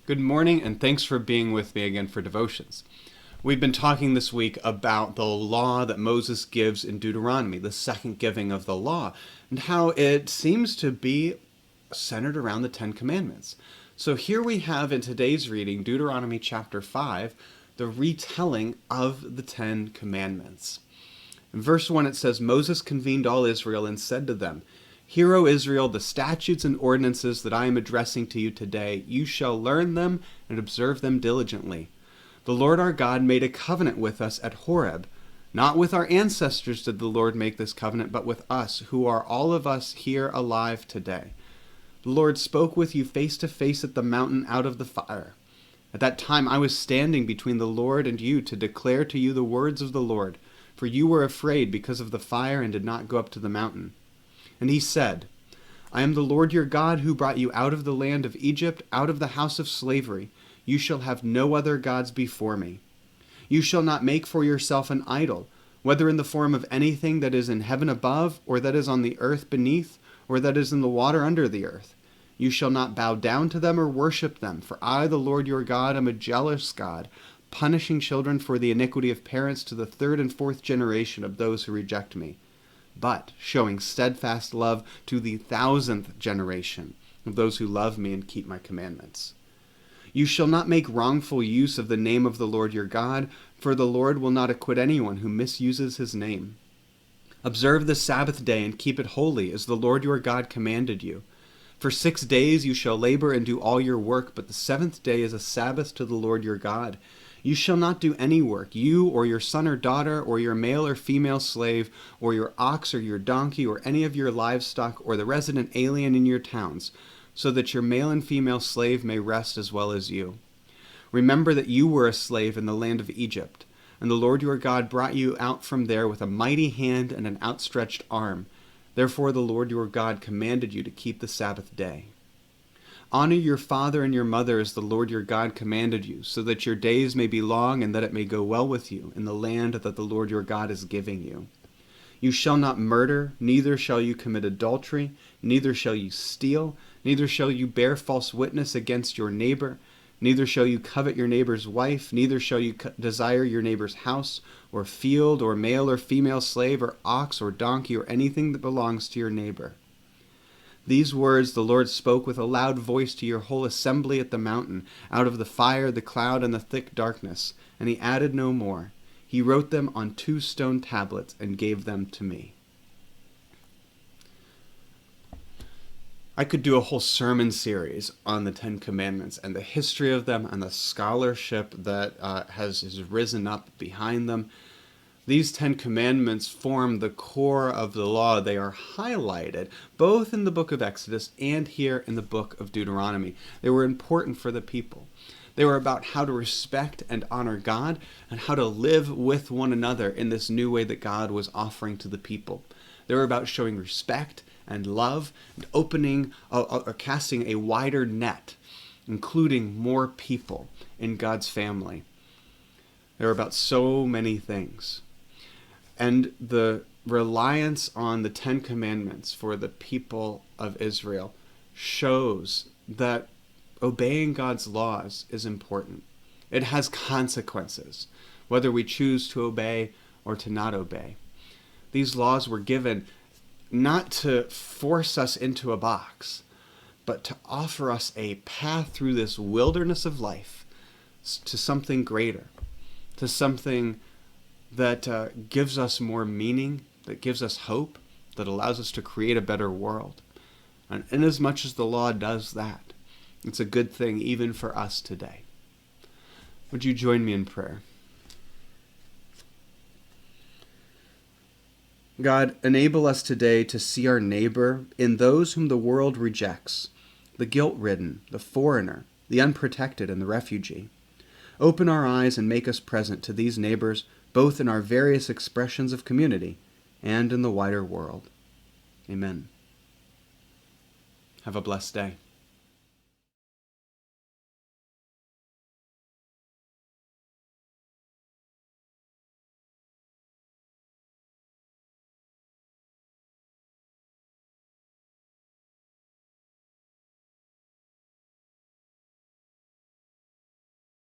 Good morning, and thanks for being with me again for Devotions. We've been talking this week about the law that Moses gives in Deuteronomy, the second giving of the law, and how it seems to be centered around the Ten Commandments. So here we have in today's reading, Deuteronomy chapter 5, the retelling of the Ten Commandments. In verse 1 it says, Moses convened all Israel and said to them, Hear, O Israel, the statutes and ordinances that I am addressing to you today. You shall learn them and observe them diligently. The Lord our God made a covenant with us at Horeb. Not with our ancestors did the Lord make this covenant, but with us, who are all of us here alive today. The Lord spoke with you face to face at the mountain out of the fire. At that time I was standing between the Lord and you to declare to you the words of the Lord, for you were afraid because of the fire and did not go up to the mountain. And he said, I am the Lord your God who brought you out of the land of Egypt, out of the house of slavery. You shall have no other gods before me. You shall not make for yourself an idol, whether in the form of anything that is in heaven above, or that is on the earth beneath, or that is in the water under the earth. You shall not bow down to them or worship them, for I, the Lord your God, am a jealous God, punishing children for the iniquity of parents to the third and fourth generation of those who reject me, but showing steadfast love to the 1,000th generation of those who love me and keep my commandments. You shall not make wrongful use of the name of the Lord your God, for the Lord will not acquit anyone who misuses his name. Observe the Sabbath day and keep it holy, as the Lord your God commanded you. For 6 days you shall labor and do all your work, but the seventh day is a Sabbath to the Lord your God. You shall not do any work, you or your son or daughter, or your male or female slave, or your ox or your donkey, or any of your livestock, or the resident alien in your towns, so that your male and female slave may rest as well as you. Remember that you were a slave in the land of Egypt, and the Lord your God brought you out from there with a mighty hand and an outstretched arm. Therefore the Lord your God commanded you to keep the Sabbath day. Honor your father and your mother as the Lord your God commanded you, so that your days may be long and that it may go well with you in the land that the Lord your God is giving you. You shall not murder, neither shall you commit adultery, neither shall you steal, neither shall you bear false witness against your neighbor, neither shall you covet your neighbor's wife, neither shall you desire your neighbor's house, or field, or male or female slave, or ox, or donkey, or anything that belongs to your neighbor. These words the Lord spoke with a loud voice to your whole assembly at the mountain, out of the fire, the cloud, and the thick darkness, and he added no more. He wrote them on 2 stone tablets and gave them to me. I could do a whole sermon series on the Ten Commandments and the history of them and the scholarship that has risen up behind them. These 10 Commandments form the core of the law. They are highlighted both in the book of Exodus and here in the book of Deuteronomy. They were important for the people. They were about how to respect and honor God and how to live with one another in this new way that God was offering to the people. They were about showing respect and love and opening or casting a wider net, including more people in God's family. They were about so many things. And the reliance on the 10 Commandments for the people of Israel shows that obeying God's laws is important. It has consequences, whether we choose to obey or to not obey. These laws were given not to force us into a box, but to offer us a path through this wilderness of life to something greater, to something that gives us more meaning, that gives us hope, that allows us to create a better world. And inasmuch as the law does that, it's a good thing even for us today. Would you join me in prayer? God, enable us today to see our neighbor in those whom the world rejects, the guilt-ridden, the foreigner, the unprotected, and the refugee. Open our eyes and make us present to these neighbors, both in our various expressions of community and in the wider world. Amen. Have a blessed day.